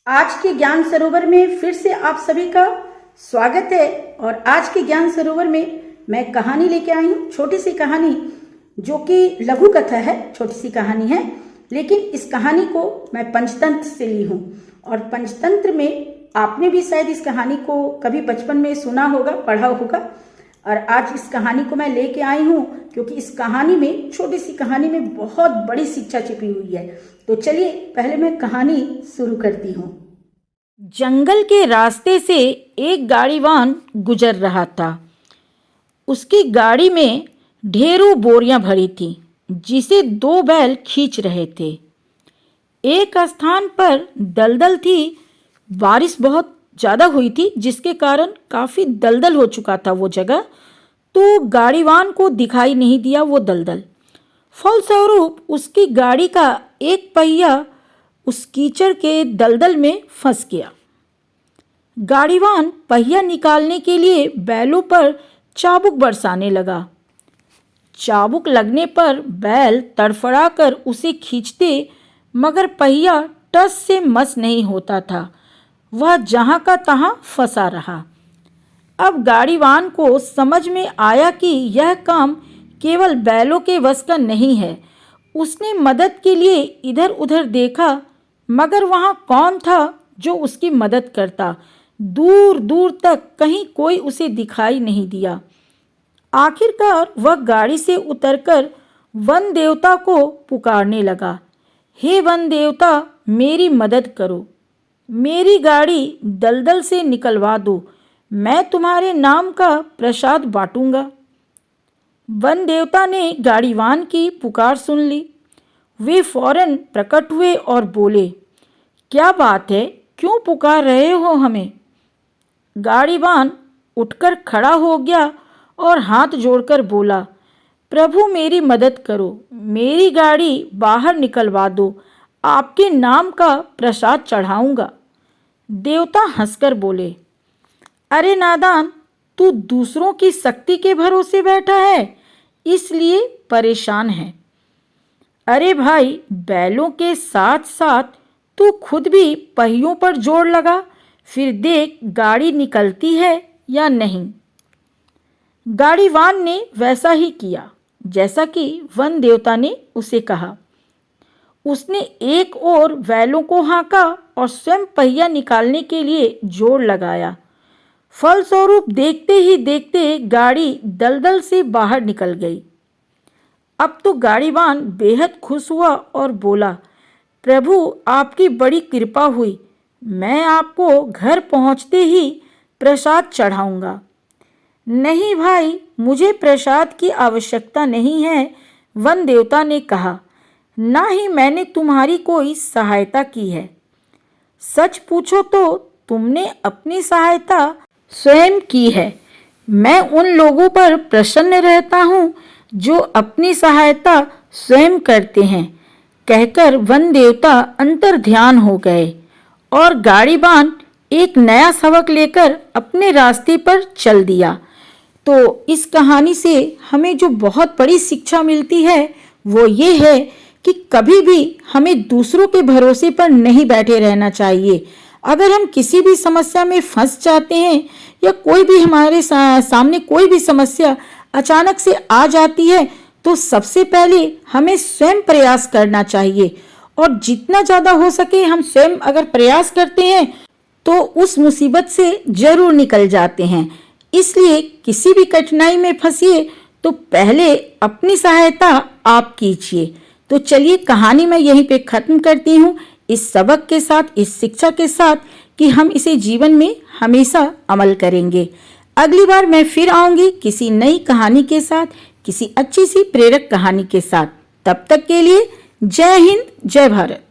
आज के ज्ञान सरोवर में फिर से आप सभी का स्वागत है। और आज के ज्ञान सरोवर में मैं कहानी लेके आई हूँ, छोटी सी कहानी जो कि लघु कथा है, छोटी सी कहानी है, लेकिन इस कहानी को मैं पंचतंत्र से ली हूँ। और पंचतंत्र में आपने भी शायद इस कहानी को कभी बचपन में सुना होगा, पढ़ा होगा। और आज इस कहानी को मैं लेके आई हूँ क्योंकि इस कहानी में, छोटी सी कहानी में बहुत बड़ी शिक्षा छिपी हुई है। तो चलिए पहले मैं कहानी शुरू करती हूँ। जंगल के रास्ते से एक गाड़ीवान गुजर रहा था। उसकी गाड़ी में ढेरों बोरियां भरी थीं, जिसे 2 बैल खींच रहे थे। एक स्थान पर दलदल थी। बारिश बहुत ज़्यादा हुई थी, जिसके कारण काफ़ी दलदल हो चुका था वो जगह। तो गाड़ीवान को दिखाई नहीं दिया वो दलदल। फलस्वरूप उसकी गाड़ी का एक पहिया उस कीचड़ के दलदल में फंस गया। गाड़ीवान पहिया निकालने के लिए बैलों पर चाबुक बरसाने लगा। चाबुक लगने पर बैल तड़फड़ाकर उसे खींचते, मगर पहिया टस से मस नहीं होता था। वह जहाँ का तहाँ फंसा रहा। अब गाड़ीवान को समझ में आया कि यह काम केवल बैलों के वश का नहीं है। उसने मदद के लिए इधर उधर देखा, मगर वहाँ कौन था जो उसकी मदद करता। दूर दूर तक कहीं कोई उसे दिखाई नहीं दिया। आखिरकार वह गाड़ी से उतरकर वन देवता को पुकारने लगा, हे वन देवता, मेरी मदद करो, मेरी गाड़ी दलदल से निकलवा दो, मैं तुम्हारे नाम का प्रसाद बांटूंगा। वन देवता ने गाड़ीवान की पुकार सुन ली। वे फौरन प्रकट हुए और बोले, क्या बात है, क्यों पुकार रहे हो हमें? गाड़ीवान उठकर खड़ा हो गया और हाथ जोड़कर बोला, प्रभु मेरी मदद करो, मेरी गाड़ी बाहर निकलवा दो, आपके नाम का प्रसाद चढ़ाऊंगा। देवता हंसकर बोले, अरे नादान, तू दूसरों की शक्ति के भरोसे बैठा है, इसलिए परेशान है। अरे भाई, बैलों के साथ साथ तू खुद भी पहियों पर जोर लगा, फिर देख गाड़ी निकलती है या नहीं। गाड़ीवान ने वैसा ही किया जैसा कि वन देवता ने उसे कहा। उसने एक ओर बैलों को हाँका और स्वयं पहिया निकालने के लिए जोर लगाया। फलस्वरूप देखते ही देखते गाड़ी दलदल से बाहर निकल गई। अब तो गाड़ीवान बेहद खुश हुआ और बोला, प्रभु आपकी बड़ी कृपा हुई, मैं आपको घर पहुंचते ही प्रसाद चढ़ाऊंगा। नहीं भाई, मुझे प्रसाद की आवश्यकता नहीं है, वन देवता ने कहा, ना ही मैंने तुम्हारी कोई सहायता की है। सच पूछो तो तुमने अपनी सहायता स्वयं की है। मैं उन लोगों पर प्रसन्न रहता हूँ जो अपनी सहायता स्वयं करते हैं। कहकर वन देवता अंतर ध्यान हो गए और गाड़ीवान एक नया सबक लेकर अपने रास्ते पर चल दिया। तो इस कहानी से हमें जो बहुत बड़ी शिक्षा मिलती है वो ये है कि कभी भी हमें दूसरों के भरोसे पर नहीं बैठे रहना चाहिए। अगर हम किसी भी समस्या में फंस जाते हैं या कोई भी हमारे सामने कोई भी समस्या अचानक से आ जाती है, तो सबसे पहले हमें स्वयं प्रयास करना चाहिए। और जितना ज़्यादा हो सके हम स्वयं अगर प्रयास करते हैं तो उस मुसीबत से जरूर निकल जाते हैं। इसलिए किसी भी कठिनाई में फंसिए तो पहले अपनी सहायता आप कीजिए। तो चलिए कहानी मैं यहीं पे ख़त्म करती हूँ, इस सबक के साथ, इस शिक्षा के साथ कि हम इसे जीवन में हमेशा अमल करेंगे। अगली बार मैं फिर आऊँगी किसी नई कहानी के साथ, किसी अच्छी सी प्रेरक कहानी के साथ। तब तक के लिए जय हिंद, जय भारत।